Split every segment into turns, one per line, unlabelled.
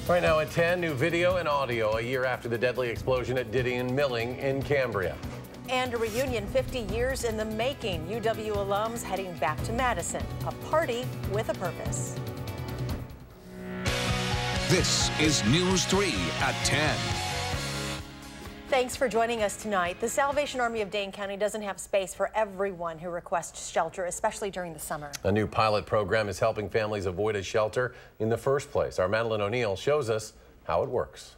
Right now at 10, new video and audio a year after the deadly explosion at Didion Milling in Cambria.
And a reunion 50 years in the making. UW alums heading back to Madison. A party with a purpose.
This is News 3 at 10.
Thanks for joining us tonight. The Salvation Army of Dane County doesn't have space for everyone who requests shelter, especially during the summer. A new pilot program is helping families avoid a shelter in the first place. Our Madeline O'Neill shows us how it works.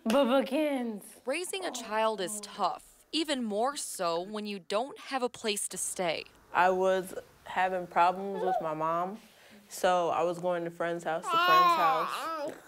Bubba-kins. Raising a child is tough, even more so when you don't have a place to stay.
I was having problems with my mom, so I was going to friend's house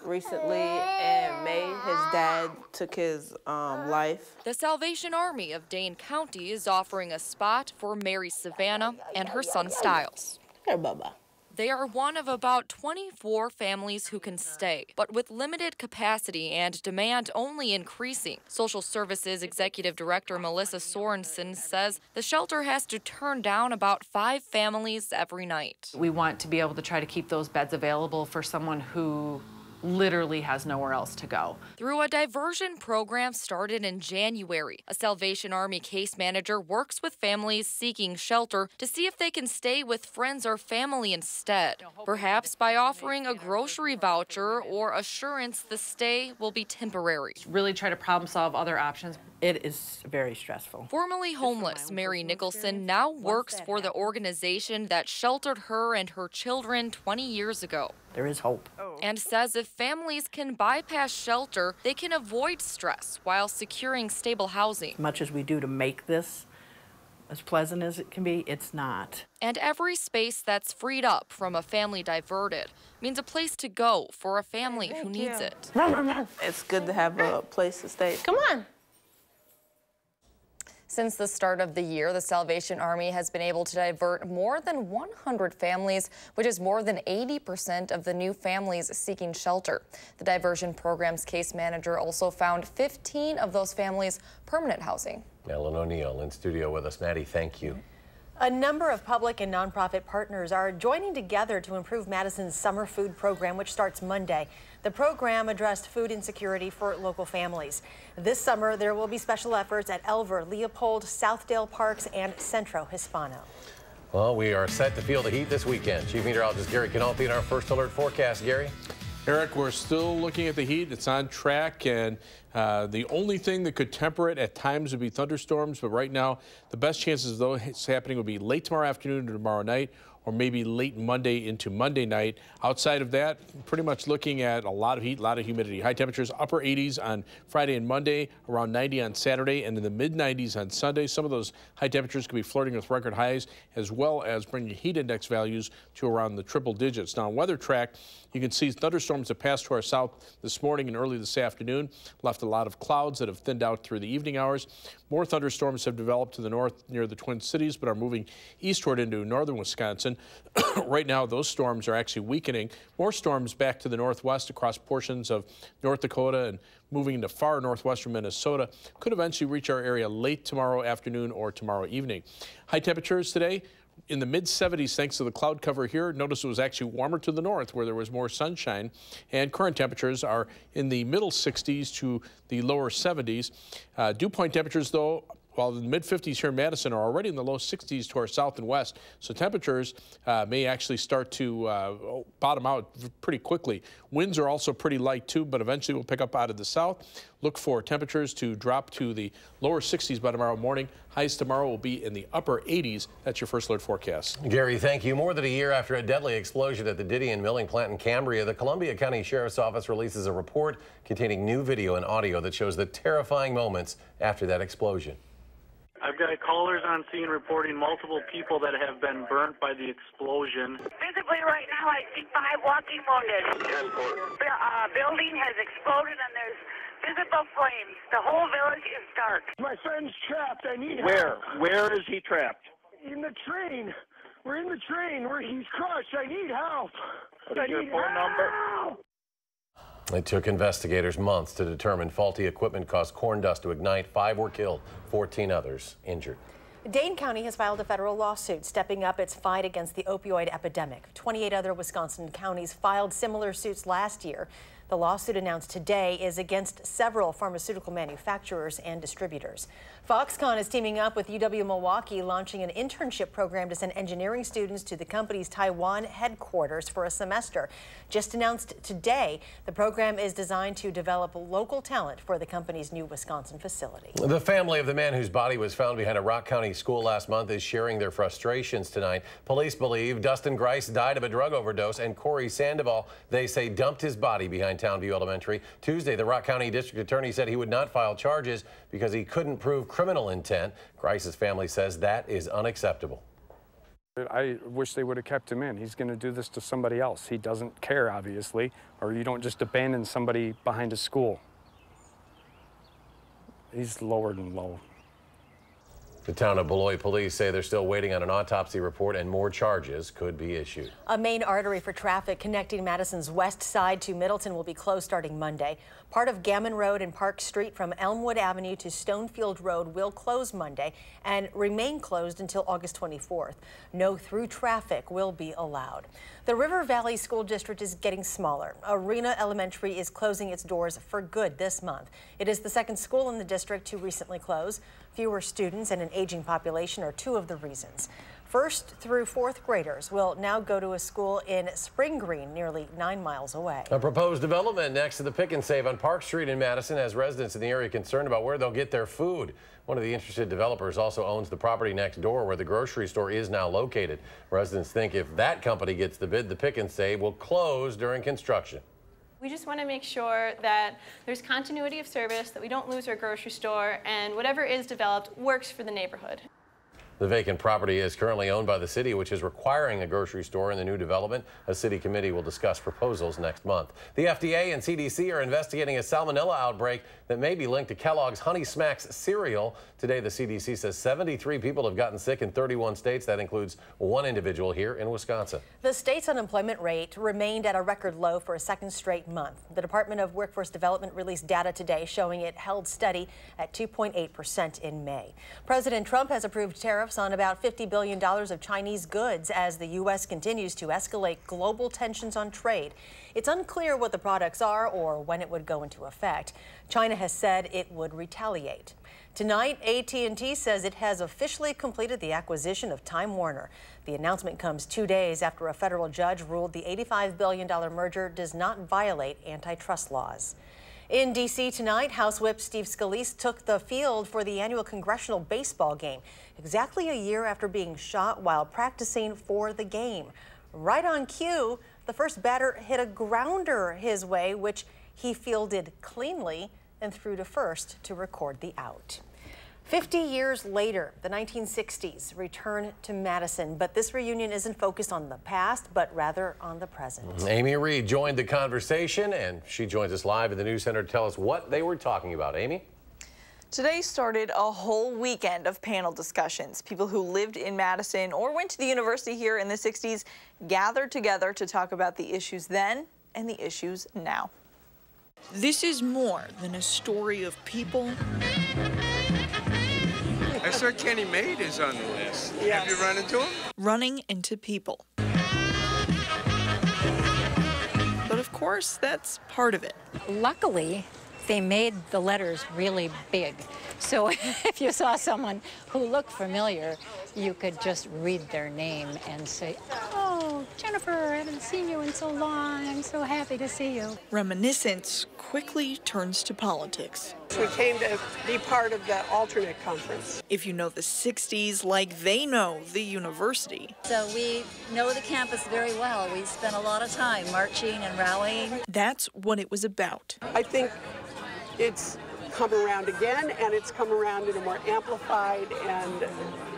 recently. In May, his dad took his life.
The Salvation Army of Dane County is offering a spot for Mary Savannah and her son Styles.
Here, Bubba.
They are one of about 24 families who can stay, but with limited capacity and demand only increasing. Social Services Executive Director Melissa Sorensen says the shelter has to turn down about 5 families every night.
We want to be able to try to keep those beds available for someone who literally has nowhere else to go.
Through a diversion program started in January, a Salvation Army case manager works with families seeking shelter to see if they can stay with friends or family instead, perhaps by offering a grocery voucher or assurance the stay will be temporary.
Really try to problem solve other options.
It is very stressful.
Formerly homeless, Mary Nicholson now works for the organization that sheltered her and her children 20 years ago.
There is hope.
And says if families can bypass shelter, they can avoid stress while securing stable housing.
As much as we do to make this as pleasant as it can be, it's not.
And every space that's freed up from a family diverted means a place to go for a family who needs it.
It's good to have a place to stay. Come on.
Since the start of the year, the Salvation Army has been able to divert more than 100 families, which is more than 80% of the new families seeking shelter. The diversion program's case manager also found 15 of those families permanent housing.
Madeline O'Neill in studio with us. Maddie, thank you.
A number of public and nonprofit partners are joining together to improve Madison's summer food program, which starts Monday. The program addressed food insecurity for local families. This summer, there will be special efforts at Elver, Leopold, Southdale Parks, and Centro Hispano.
Well, we are set to feel the heat this weekend. Chief Meteorologist Gary Canalpi in our first alert forecast. Gary?
Eric, we're still looking at the heat. It's on track, and the only thing that could temper it at times would be thunderstorms. But right now, the best chances, though, it's happening would be late tomorrow afternoon or tomorrow night, or maybe late Monday into Monday night. Outside of that, pretty much looking at a lot of heat, a lot of humidity. High temperatures, upper 80s on Friday and Monday, around 90 on Saturday, and in the mid-90s on Sunday. Some of those high temperatures could be flirting with record highs, as well as bringing heat index values to around the triple digits. Now, on Weather Track, you can see thunderstorms that passed to our south this morning and early this afternoon, left a lot of clouds that have thinned out through the evening hours. More thunderstorms have developed to the north near the Twin Cities, but are moving eastward into northern Wisconsin. Right now, those storms are actually weakening. More storms back to the northwest across portions of North Dakota and moving into far northwestern Minnesota could eventually reach our area late tomorrow afternoon or tomorrow evening. High temperatures today in the mid-70s thanks to the cloud cover here. Notice it was actually warmer to the north where there was more sunshine, and current temperatures are in the middle 60s to the lower 70s. Dew point temperatures, though, while the mid-50s here in Madison are already in the low 60s to our south and west, so temperatures may actually start to bottom out pretty quickly. Winds are also pretty light too, but eventually will pick up out of the south. Look for temperatures to drop to the lower 60s by tomorrow morning. Highs tomorrow will be in the upper 80s. That's your first alert forecast.
Gary, thank you. More than a year after a deadly explosion at the Didion Milling plant in Cambria, the Columbia County Sheriff's Office releases a report containing new video and audio that shows the terrifying moments after that explosion.
I've got callers on scene reporting multiple people that have been burnt by the explosion.
Visibly right now, I see 5 walking wounded. Building has exploded and there's visible flames. The whole village is dark.
My friend's trapped. I need
Where?
help.
Where is he trapped?
In the train. We're in the train where he's crushed. I need help.
What is your phone number?
It took investigators months to determine faulty equipment caused corn dust to ignite. 5 were killed, 14 others injured.
Dane County has filed a federal lawsuit stepping up its fight against the opioid epidemic. 28 other Wisconsin counties filed similar suits last year. The lawsuit announced today is against several pharmaceutical manufacturers and distributors. Foxconn is teaming up with UW-Milwaukee, launching an internship program to send engineering students to the company's Taiwan headquarters for a semester. Just announced today, the program is designed to develop local talent for the company's new Wisconsin facility. The
family of the man whose body was found behind a Rock County school last month is sharing their frustrations tonight. Police believe Dustin Grice died of a drug overdose, and Corey Sandoval, they say, dumped his body behind Townview Elementary. Tuesday, the Rock County District Attorney said he would not file charges because he couldn't prove criminal intent. Grice's family says that is unacceptable.
I wish they would have kept him in. He's going to do this to somebody else. He doesn't care, obviously, or you don't just abandon somebody behind a school. He's lowered and low.
The town of Beloit police say they're still waiting on an autopsy report and more charges could be issued.
A main artery for traffic connecting Madison's west side to Middleton will be closed starting Monday. Part of Gammon Road and Park Street from Elmwood Avenue to Stonefield Road will close Monday and remain closed until August 24th. No through traffic will be allowed. The River Valley School District is getting smaller. Arena Elementary is closing its doors for good this month. It is the second school in the district to recently close. Fewer students and an aging population are two of the reasons. First through fourth graders will now go to a school in Spring Green, nearly 9 miles away.
A proposed development next to the Pick and Save on Park Street in Madison has residents in the area concerned about where they'll get their food. One of the interested developers also owns the property next door where the grocery store is now located. Residents think if that company gets the bid, the Pick and Save will close during construction.
We just want to make sure that there's continuity of service, that we don't lose our grocery store, and whatever is developed works for the neighborhood.
The vacant property is currently owned by the city, which is requiring a grocery store in the new development. A city committee will discuss proposals next month. The FDA and CDC are investigating a salmonella outbreak that may be linked to Kellogg's Honey Smacks cereal. Today, the CDC says 73 people have gotten sick in 31 states. That includes one individual here in Wisconsin.
The state's unemployment rate remained at a record low for a second straight month. The Department of Workforce Development released data today showing it held steady at 2.8% in May. President Trump has approved tariffs on about $50 billion of Chinese goods as the U.S. continues to escalate global tensions on trade. It's unclear what the products are or when it would go into effect. China has said it would retaliate. Tonight, AT&T says it has officially completed the acquisition of Time Warner. The announcement comes 2 days after a federal judge ruled the $85 billion merger does not violate antitrust laws. In D.C. tonight, House Whip Steve Scalise took the field for the annual congressional baseball game, exactly a year after being shot while practicing for the game. Right on cue, the first batter hit a grounder his way, which he fielded cleanly and threw to first to record the out. 50 years later, the 1960s return to Madison, but this reunion isn't focused on the past, but rather on the present.
Amy Reed joined the conversation, and she joins us live in the News Center to tell us what they were talking about. Amy?
Today started a whole weekend of panel discussions. People who lived in Madison or went to the university here in the 60s gathered together to talk about the issues then and the issues now.
This is more than a story of people.
I saw Kenny Maid is on the list. Yes. Have you run into him?
Running into people. But of course, that's part of it.
Luckily, they made the letters really big. So if you saw someone who looked familiar, you could just read their name and say, "Oh, Jennifer, I haven't seen you in so long. I'm so happy to see you."
Reminiscence quickly turns to politics.
We came to be part of the alternate conference.
If you know the 60s like they know the university.
So we know the campus very well. We spent a lot of time marching and rallying.
That's what it was about.
I think it's come around again, and it's come around in a more amplified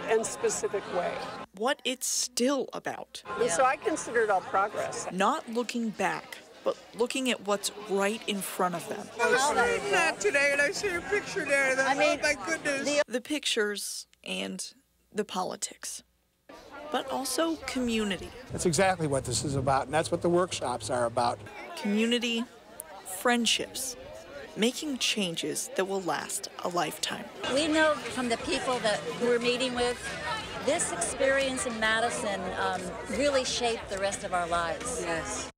and specific way.
What it's still about.
And so I consider it all progress.
Not looking back, but looking at what's right in front of them.
I was reading that today, and I see a picture there. And oh my goodness.
The pictures and the politics, but also community.
That's exactly what this is about, and that's what the workshops are about.
Community, friendships, making changes that will last a lifetime.
We know from the people that we're meeting with, this experience in Madison really shaped the rest of our lives.
Yes.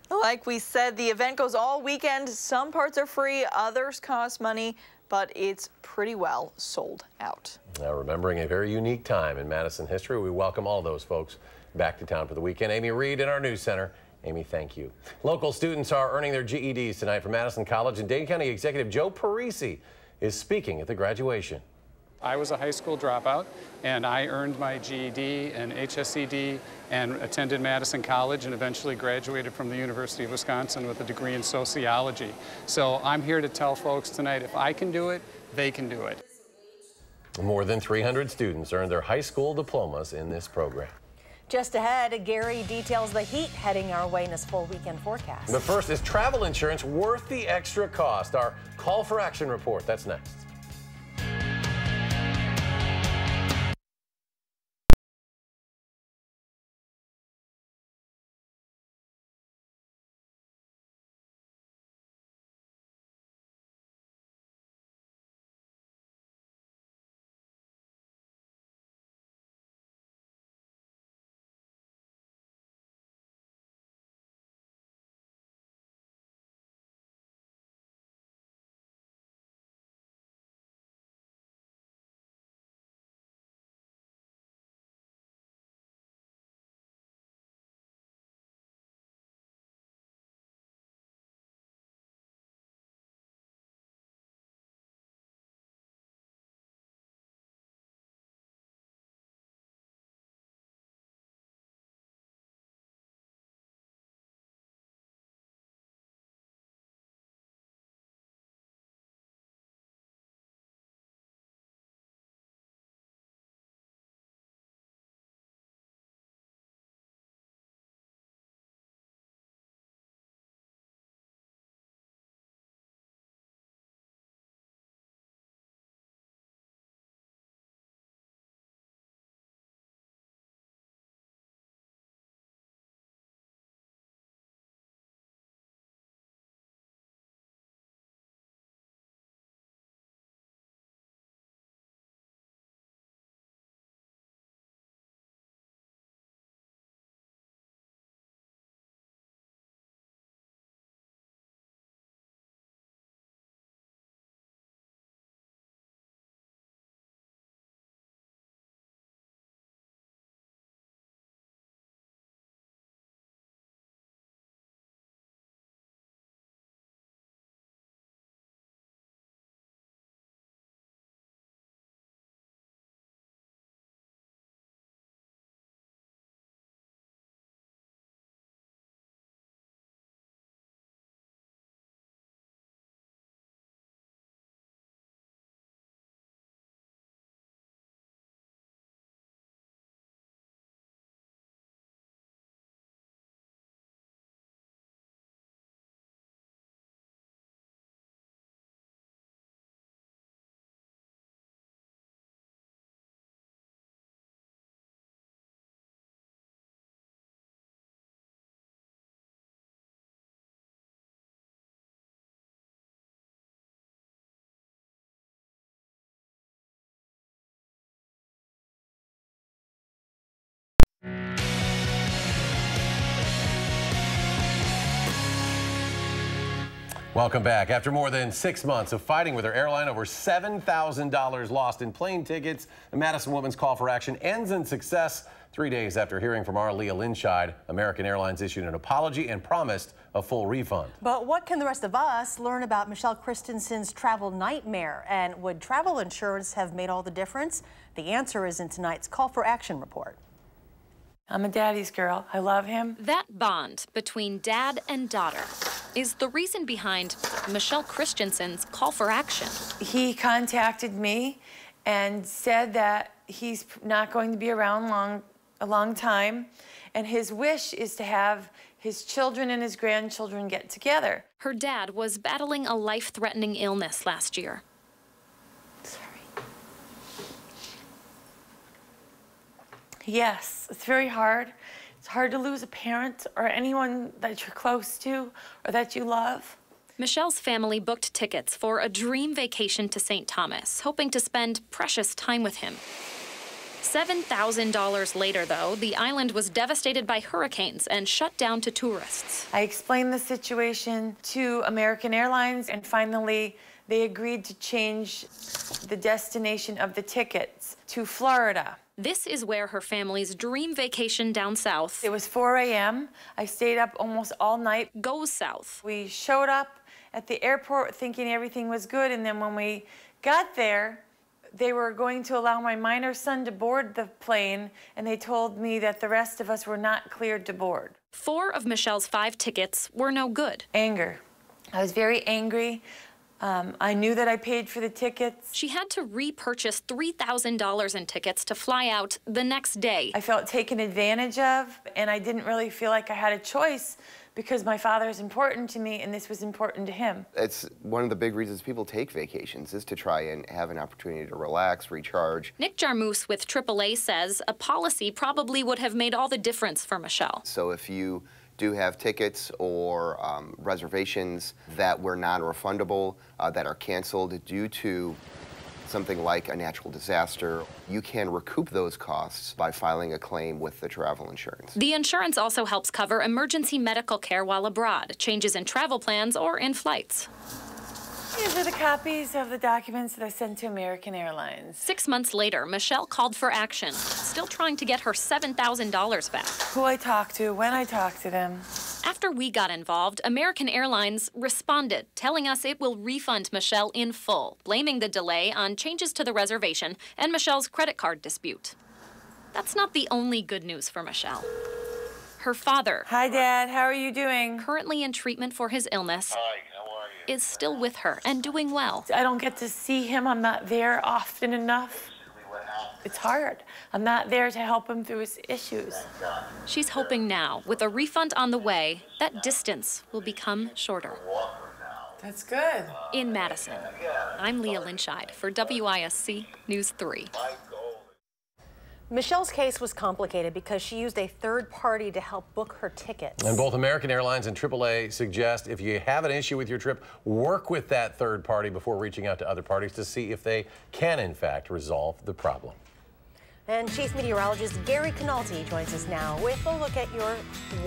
Like we said, the event goes all weekend. Some parts are free, others cost money, but it's pretty well sold out.
Now, remembering a very unique time in Madison history, we welcome all those folks back to town for the weekend. Amy Reed in our news center. Amy, thank you. Local students are earning their GEDs tonight from Madison College, and Dane County Executive Joe Parisi is speaking at the graduation.
I was a high school dropout, and I earned my GED and HSED and attended Madison College and eventually graduated from the University of Wisconsin with a degree in sociology. So I'm here to tell folks tonight, if I can do it, they can do it.
More than 300 students earned their high school diplomas in this program.
Just ahead, Gary details the heat heading our way in this full weekend forecast.
But first, is travel insurance worth the extra cost? Our call for action report. That's next. Welcome back. After more than 6 months of fighting with her airline over $7,000 lost in plane tickets, the Madison woman's call for action ends in success. 3 days after hearing from our Leah Linscheid, American Airlines issued an apology and promised a full refund.
But what can the rest of us learn about Michelle Christensen's travel nightmare? And would travel insurance have made all the difference? The answer is in tonight's call for action report.
I'm a daddy's girl. I love him.
That bond between dad and daughter is the reason behind Michelle Christensen's call for action.
He contacted me and said that he's not going to be around a long time, and his wish is to have his children and his grandchildren get together.
Her dad was battling a life-threatening illness last year.
Yes, it's very hard. It's hard to lose a parent or anyone that you're close to or that you love.
Michelle's family booked tickets for a dream vacation to St. Thomas, hoping to spend precious time with him. $7,000 later, though, the island was devastated by hurricanes and shut down to tourists.
I explained the situation to American Airlines, and finally they agreed to change the destination of the tickets to Florida.
This is where her family's dream vacation down south.
It was 4 a.m. I stayed up almost all night.
Goes south.
We showed up at the airport thinking everything was good, and then when we got there, they were going to allow my minor son to board the plane, and they told me that the rest of us were not cleared to board.
4 of Michelle's 5 tickets were no good.
Anger. I was very angry. I knew that I paid for the tickets.
She had to repurchase $3,000 in tickets to fly out the next day.
I felt taken advantage of, and I didn't really feel like I had a choice because my father is important to me and this was important to him.
It's one of the big reasons people take vacations is to try and have an opportunity to relax, recharge.
Nick Jarmus with AAA says a policy probably would have made all the difference for Michelle.
So if you do have tickets or reservations that were non-refundable, that are canceled due to something like a natural disaster, you can recoup those costs by filing a claim with the travel insurance.
The insurance also helps cover emergency medical care while abroad, changes in travel plans, or in flights.
These are the copies of the documents that I sent to American Airlines.
6 months later, Michelle called for action, still trying to get her $7,000 back.
Who I talked to, when I talked to them.
After we got involved, American Airlines responded, telling us it will refund Michelle in full, blaming the delay on changes to the reservation and Michelle's credit card dispute. That's not the only good news for Michelle. Her father,
hi Dad, how are you doing?
Currently in treatment for his illness, is still with her and doing well.
I don't get to see him. I'm not there often enough. It's hard. I'm not there to help him through his issues.
She's hoping now, with a refund on the way, that distance will become shorter.
That's good.
In Madison, I'm Leah Lynchide for WISC News 3.
Michelle's case was complicated because she used a third party to help book her tickets.
And both American Airlines and AAA suggest if you have an issue with your trip, work with that third party before reaching out to other parties to see if they can, in fact, resolve the problem.
And Chief Meteorologist Gary Canalti joins us now with a look at your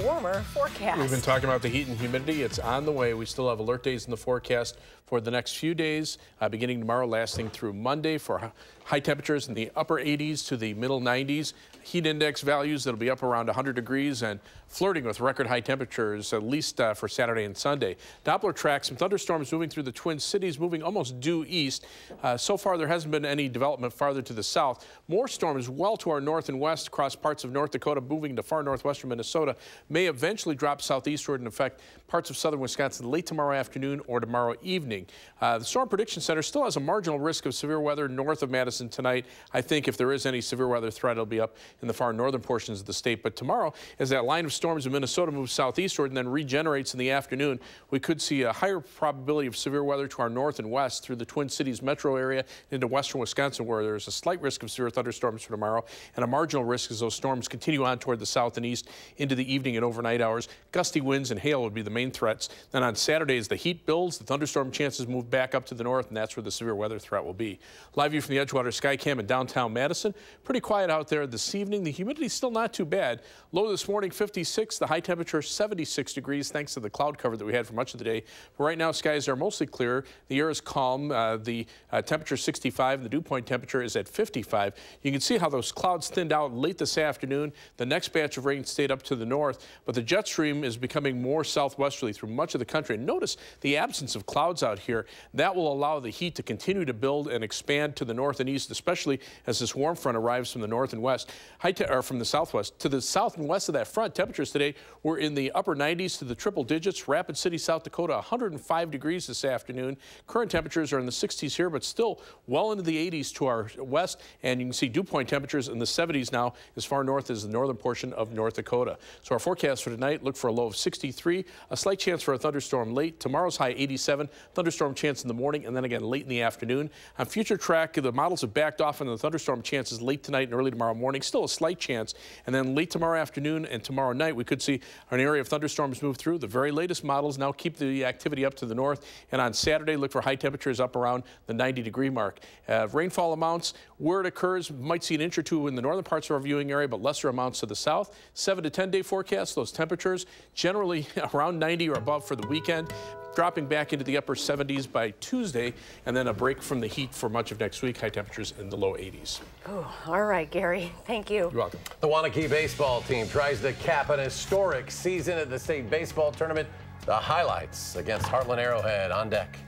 warmer forecast.
We've been talking about the heat and humidity. It's on the way. We still have alert days in the forecast for the next few days, beginning tomorrow, lasting through Monday for high temperatures in the upper 80s to the middle 90s. Heat index values that'll be up around 100 degrees and flirting with record high temperatures, at least for Saturday and Sunday. Doppler tracks some thunderstorms moving through the Twin Cities, moving almost due east. So far, there hasn't been any development farther to the south. More storms well to our north and west across parts of North Dakota, moving to far northwestern Minnesota, may eventually drop southeastward and affect parts of southern Wisconsin late tomorrow afternoon or tomorrow evening. The Storm Prediction Center still has a marginal risk of severe weather north of Madison tonight. I think if there is any severe weather threat, it'll be up in the far northern portions of the state. But tomorrow, as that line of storms in Minnesota moves southeastward and then regenerates in the afternoon, we could see a higher probability of severe weather to our north and west through the Twin Cities metro area into western Wisconsin, where there's a slight risk of severe thunderstorms for tomorrow and a marginal risk as those storms continue on toward the south and east into the evening and overnight hours. Gusty winds and hail would be the main threats. Then on Saturday, as the heat builds, the thunderstorm chances move back up to the north, and that's where the severe weather threat will be. Live view from the Edgewater Skycam in downtown Madison. Pretty quiet out there this evening. The humidity still not too bad. Low this morning, 56. The high temperature, 76 degrees, thanks to the cloud cover that we had for much of the day. But right now, skies are mostly clear. The air is calm. The temperature 65, and the dew point temperature is at 55. You can see how those clouds thinned out late this afternoon. The next batch of rain stayed up to the north, but the jet stream is becoming more southwesterly through much of the country. And notice the absence of clouds out here. That will allow the heat to continue to build and expand to the north and east, especially as this warm front arrives from the north and west, or from the southwest. To the south and west of that front, temperatures today were in the upper 90s to the triple digits. Rapid City, South Dakota, 105 degrees this afternoon. Current temperatures are in the 60s here, but still well into the 80s to our west. And you can see dew point temperatures in the 70s now as far north as the northern portion of North Dakota. So our forecast for tonight, look for a low of 63, a slight chance for a thunderstorm late. Tomorrow's high 87, thunderstorm chance in the morning, and then again late in the afternoon. On future track, the models have backed off on the thunderstorm chances late tonight and early tomorrow morning. Still a slight chance. And then late tomorrow afternoon and tomorrow night, we could see an area of thunderstorms move through. The very latest models now keep the activity up to the north. And on Saturday, look for high temperatures up around the 90-degree mark. Rainfall amounts, where it occurs, might see an inch or two in the northern parts of our viewing area, but lesser amounts to the south. 7 to 10-day forecast, those temperatures generally around 90 or above for the weekend, dropping back into the upper 70s by Tuesday, and then a break from the heat for much of next week, high temperatures in the low 80s.
Oh, all right, Gary. Thank you.
You're welcome.
The Wanakee baseball team tries to cap an historic season at the state baseball tournament. The highlights against Heartland Arrowhead on deck.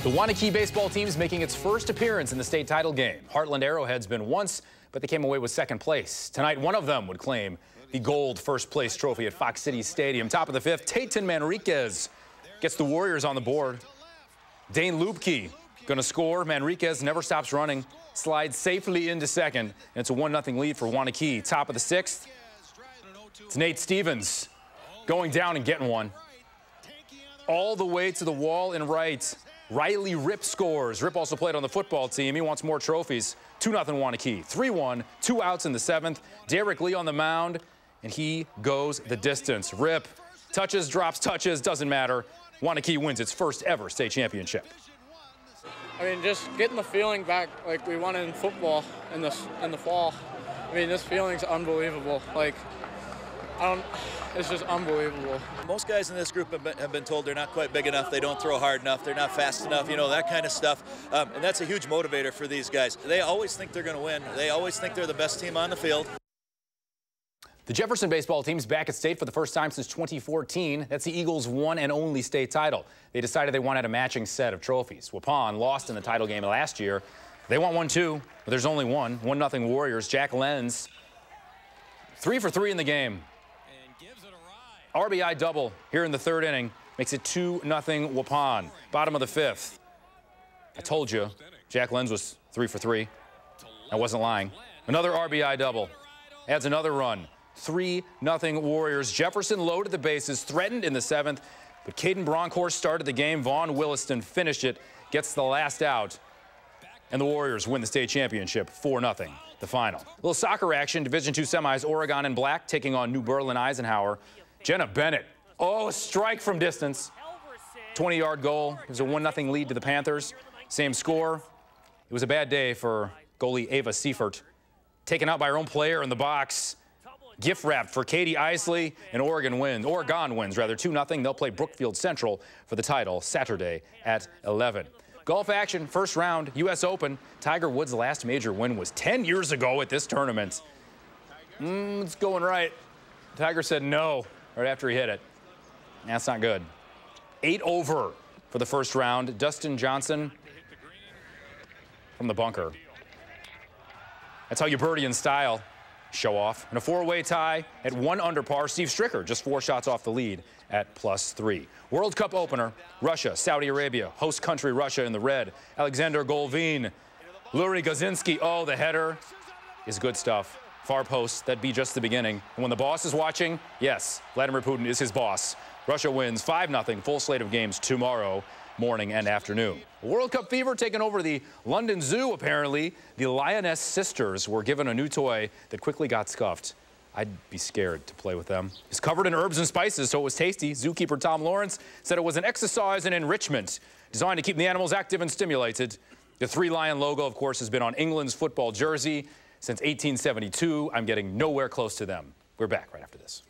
The Wanakee baseball team is making its first appearance in the state title game. Heartland Arrowhead's been once, but they came away with second place. Tonight, one of them would claim the gold first place trophy at Fox City Stadium. Top of the fifth, Tayton Manriquez gets the Warriors on the board. Dane Lubke gonna score. Manriquez never stops running, slides safely into second, and it's a 1-0 lead for Wanakee. Top of the sixth, it's Nate Stevens going down and getting one. All the way to the wall in right. Riley Rip scores. Rip also played on the football team. He wants more trophies. 2-0 Wanakee. 3-1, 2 outs in the seventh. Derek Lee on the mound, and he goes the distance. Rip touches, drops, touches, doesn't matter. Wanakee wins its first ever state championship.
I mean, just getting the feeling back like we won in football in the fall. I mean, this feeling's unbelievable. Like, It's just unbelievable.
Most guys in this group have been told they're not quite big enough, they don't throw hard enough, they're not fast enough, you know, that kind of stuff. And that's a huge motivator for these guys. They always think they're going to win. They always think they're the best team on the field.
The Jefferson baseball team's back at state for the first time since 2014. That's the Eagles' one and only state title. They decided they wanted a matching set of trophies. Waupun lost in the title game last year. They want one too, but there's only one. 1-0 Warriors. Jack Lenz, 3 for 3 in the game. RBI double here in the third inning. Makes it 2-0 Waupun. Bottom of the fifth. I told you, Jack Lenz was 3 for 3. I wasn't lying. Another RBI double. Adds another run. 3-0 Warriors. Jefferson loaded the bases, threatened in the seventh, but Caden Bronkhorst started the game. Vaughn Williston finished it, gets the last out, and the Warriors win the state championship 4-0, the final. A little soccer action, Division II semis, Oregon in black taking on New Berlin Eisenhower. Jenna Bennett, a strike from distance. 20-yard goal, gives a 1-0 lead to the Panthers. Same score. It was a bad day for goalie Ava Seifert. Taken out by her own player in the box. Gift wrapped for Katie Isley, and Oregon wins 2-0. They'll play Brookfield Central for the title Saturday at 11. Golf action, first round, U.S. Open. Tiger Woods' last major win was 10 years ago at this tournament. It's going right. Tiger said no right after he hit it. That's not good. 8 over for the first round. Dustin Johnson from the bunker. That's how you birdie in style. Show off. And a 4-way tie at 1 under par. Steve Stricker just 4 shots off the lead at +3. World Cup opener, Russia, Saudi Arabia, host country Russia in the red. Alexander Golovin, Yuri Gazinski. Oh, the header is good stuff. Far post, that'd be just the beginning. And when the boss is watching, yes, Vladimir Putin is his boss. Russia wins 5-0, full slate of games tomorrow morning and afternoon. World Cup fever taking over the London Zoo, apparently. The Lioness sisters were given a new toy that quickly got scuffed. I'd be scared to play with them. It's covered in herbs and spices, so it was tasty. Zookeeper Tom Lawrence said it was an exercise in enrichment, designed to keep the animals active and stimulated. The 3-lion logo, of course, has been on England's football jersey since 1872. I'm getting nowhere close to them. We're back right after this.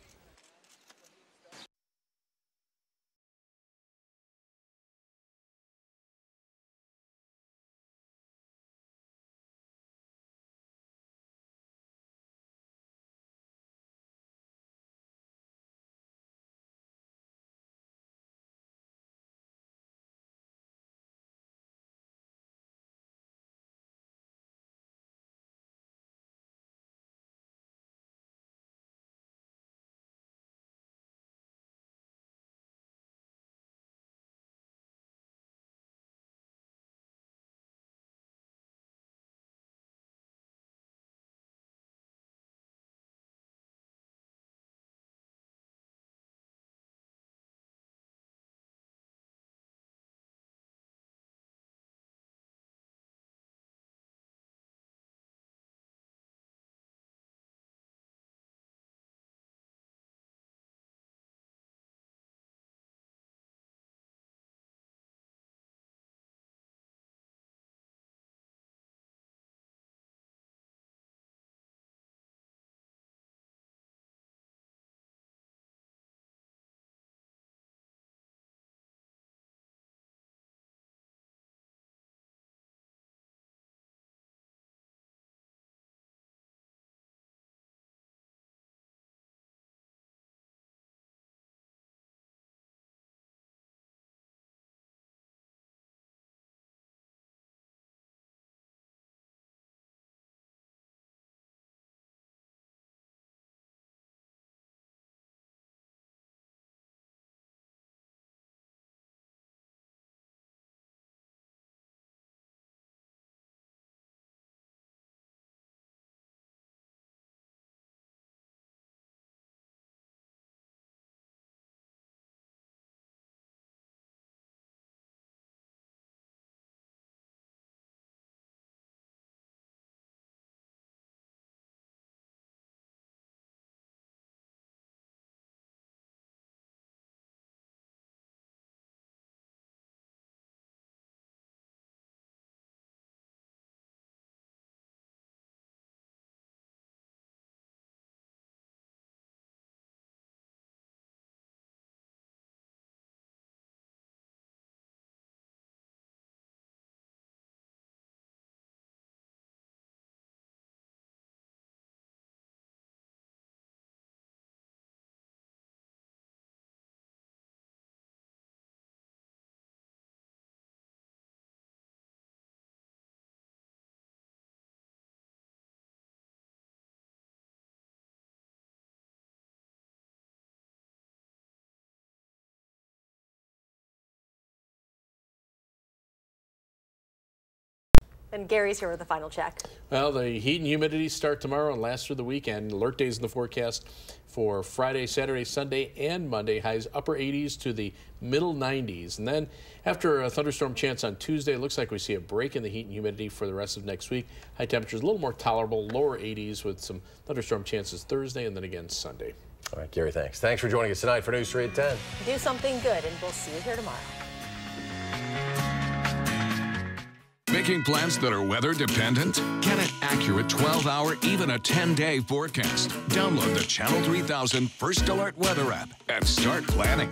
And Gary's here with the final check.
Well, the heat and humidity start tomorrow and last through the weekend. Alert days in the forecast for Friday, Saturday, Sunday, and Monday. Highs upper 80s to the middle 90s. And then after a thunderstorm chance on Tuesday, it looks like we see a break in the heat and humidity for the rest of next week. High temperatures a little more tolerable, lower 80s with some thunderstorm chances Thursday and then again Sunday.
All right, Gary, thanks. Thanks for joining us tonight for News 3 at 10.
Do something good, and we'll see you here tomorrow.
Making plans that are weather dependent? Get an accurate 12-hour, even a 10-day forecast. Download the Channel 3000 First Alert Weather app and start planning.